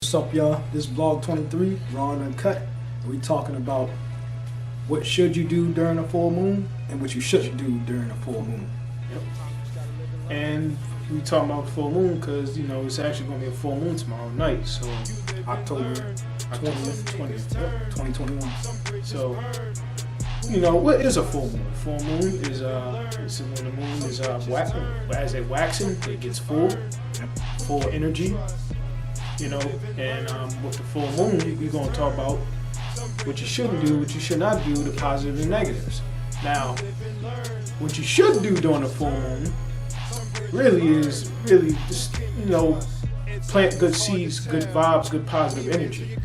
What's up, y'all? This is vlog 23, Raw Uncutt. We talking about what should you do during a full moon and what you shouldn't do during a full moon. Yep. And we talking about full moon because it's actually going to be a full moon tomorrow night. So October 20th, 2021. So what is a full moon? Full moon is when the moon is as it waxing, it gets full energy. And with the full moon, we're going to talk about what you shouldn't do, what you should not do, the positives and negatives. Now, what you should do during the full moon is just, plant good seeds, good vibes, good positive energy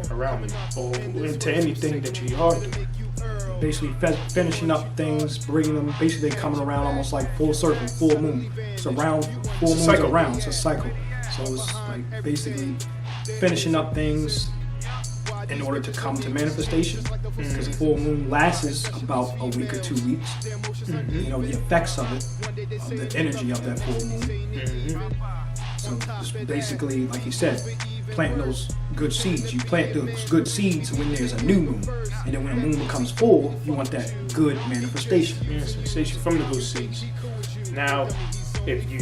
around it, or into anything that you are doing. Basically finishing up things, bringing them, basically coming around almost like full circle, full moon. It's around, full moon's around, it's a cycle. So it's like basically finishing up things in order to come to manifestation. Because the full moon lasts about a week or 2 weeks. The effects of it, of the energy of that full moon. So it's basically, like you said, planting those good seeds. You plant those good seeds when there's a new moon. And then when a moon becomes full, you want that good manifestation. Manifestation from the good seeds. Now, if you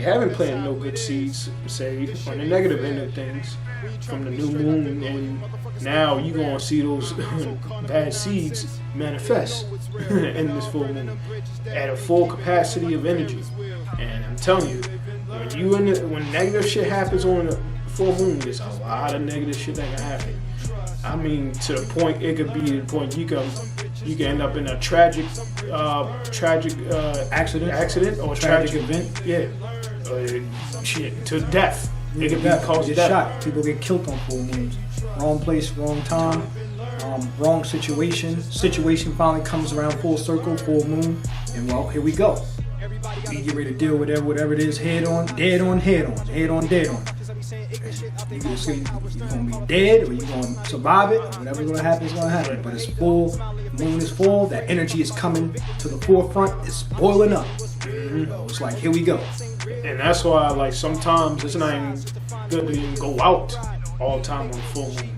haven't planted no good seeds, say, on the negative end of things, from the new moon, and now you're going to see those bad seeds manifest in this full moon at a full capacity of energy. And I'm telling you, when negative shit happens on the full moon, there's a lot of negative shit that can happen. I mean, to the point, it could be the point you can end up in a tragic accident or tragic event. Yeah, shit, to death. It could be caused death. Shot. People get killed on full moons. Wrong place, wrong time, wrong situation. Situation finally comes around full circle, full moon, and well, here we go. We get ready to deal with whatever it is, head on, dead on, head on, dead on. You can see you're going to be dead or you're going to survive it. Whatever's going to happen is going to happen. But it's full, the moon is full, that energy is coming to the forefront, it's boiling up. It's like, here we go. And that's why, like, sometimes it's not even good to even go out all the time on full moon.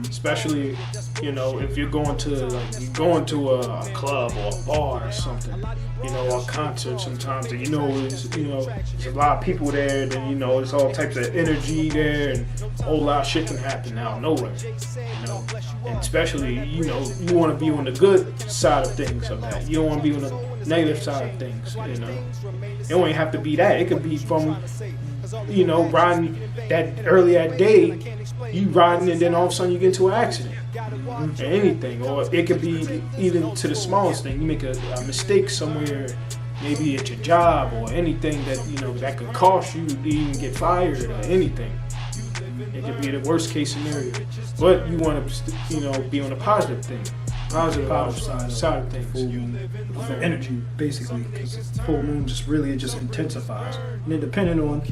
Especially, if you're going to a club or a bar or something, or a concert sometimes, and there's a lot of people there, then there's all types of energy there, and a whole lot of shit can happen out of nowhere. And especially, you want to be on the good side of things of that. You don't want to be on the negative side of things. It don't even have to be that. It could be from riding that early that day, you riding and then all of a sudden you get into an accident or anything. Or it could be even to the smallest thing. You make a mistake somewhere, maybe at your job or anything that that could cost you to even get fired or anything. It could be the worst case scenario. But you want to be on a positive thing. Positive side of things. Full moon, the energy, basically, because full moon it just intensifies. And then depending on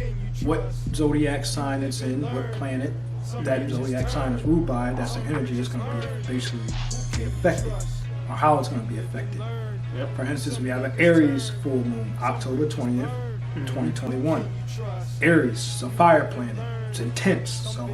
what zodiac sign it's in, what planet that zodiac sign is ruled by, that's the energy that's going to be basically be affected, or how it's going to be affected. For instance, we have an Aries full moon, October 20th, 2021. Aries is a fire planet. It's intense, so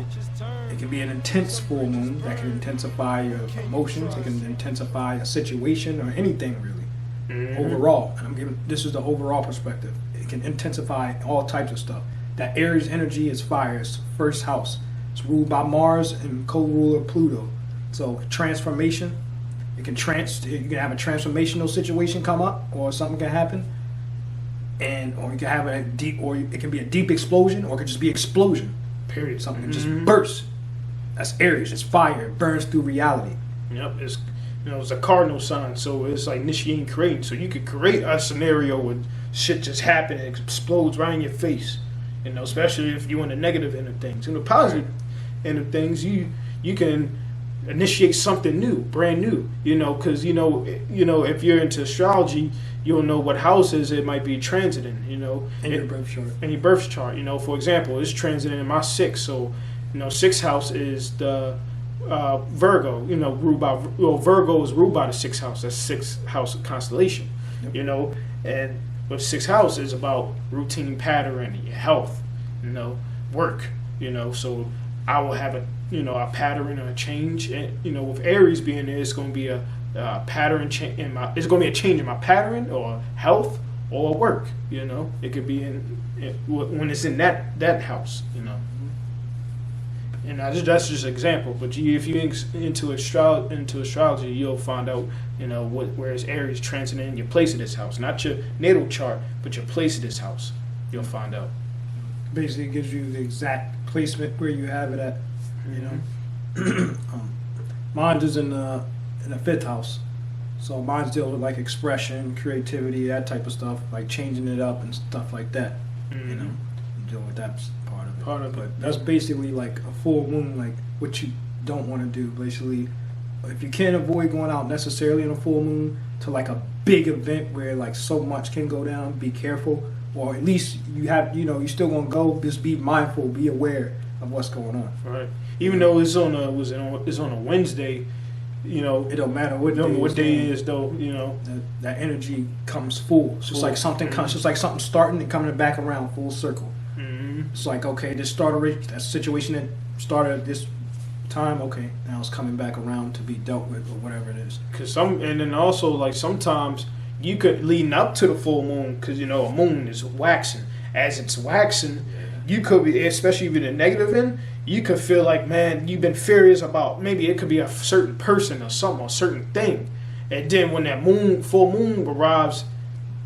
it can be an intense full moon that can intensify your emotions. It can intensify a situation or anything really. Overall, and this is the overall perspective. It can intensify all types of stuff. That Aries energy is fire. It's first house. It's ruled by Mars and co-ruler Pluto. So transformation. You can have a transformational situation come up, or something can happen, or you can have it can be a deep explosion, or it could just be explosion. Period. Something can just burst. That's Aries. It's fire. It burns through reality. Yep. It's a cardinal sign, so it's like initiating, creating. So you could create a scenario where shit just happens, it explodes right in your face. Especially if you're on the negative end of things. In the positive end of things, you can initiate something new, brand new. Because if you're into astrology, you'll know what houses it might be transiting. In your birth chart. In your birth chart. For example, it's transiting in my sixth. So, sixth house is the Virgo. Ruled by Virgo is ruled by the sixth house. That's sixth house constellation. Yep. And but sixth house is about routine pattern, your health, work. So I will have a a pattern or a change. And with Aries being there, it's going to be a pattern change in my. It's going to be a change in my pattern or health or work. It could be when it's in that house. And that's just an example. But if you into astrology, you'll find out where is Aries transiting your place in this house, not your natal chart, but your place in this house. You'll find out. Basically, it gives you the exact placement where you have it at. Mine is in the 5th house, so mine's deal with like expression, creativity, that type of stuff, like changing it up and stuff like that. Deal with that part of it. But that's basically like a full moon, like what you don't want to do. Basically, if you can't avoid going out necessarily in a full moon to like a big event where like so much can go down, be careful, or at least you have you still gonna go. Just be mindful, be aware of what's going on. Right. Even though it's on a Wednesday, it don't matter what day it is though. That energy comes full. It's just like something comes. Just like something starting and coming back around full circle. It's like, okay, this started that situation that started at this time. Okay, now it's coming back around to be dealt with or whatever it is. And then also like sometimes you could leading up to the full moon because a moon is waxing. As it's waxing, you could be, especially if you're the negative end, you could feel like, man, you've been furious about, maybe it could be a certain person or something, or a certain thing. And then when that full moon arrives,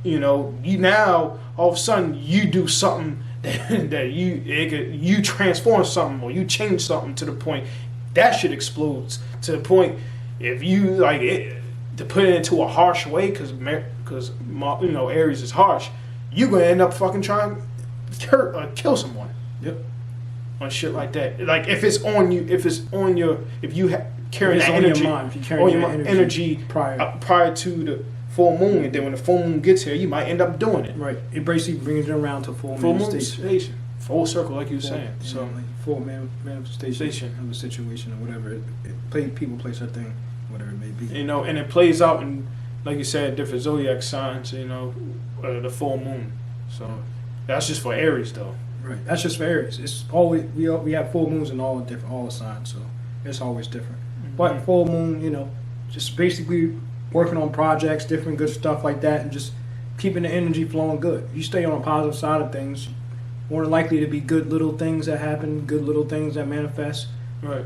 you now all of a sudden you do something that you transform something or you change something to the point that shit explodes to the point if you like it to put it into a harsh way because Aries is harsh, you're gonna end up fucking trying to hurt or kill someone. Yep. On shit like that, like if you carrying that on energy, your mind, if you carry your energy prior to the full moon, and then when the full moon gets here, you might end up doing it. Right. It basically brings it around to full manifestation. Full circle, like you were saying. So like full manifestation of the situation or whatever. People place that thing, whatever it may be. And it plays out in, like you said, different zodiac signs. The full moon. So that's just for Aries, though. Right. That's just for Aries. It's always we have full moons in all the signs, so it's always different. But full moon, just basically working on projects, different good stuff like that, and just keeping the energy flowing good. You stay on the positive side of things, more than likely to be good little things that happen, good little things that manifest. Right.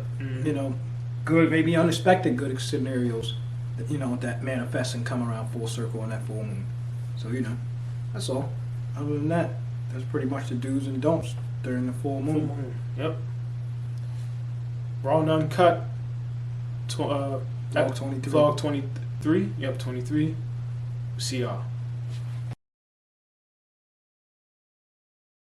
Good, maybe unexpected good scenarios that manifest and come around full circle in that full moon. So that's all. Other than that, that's pretty much the do's and don'ts during the full moon. Yep. Raw Uncutt. Vlog 23. Vlog 23. Yep, 23. See y'all.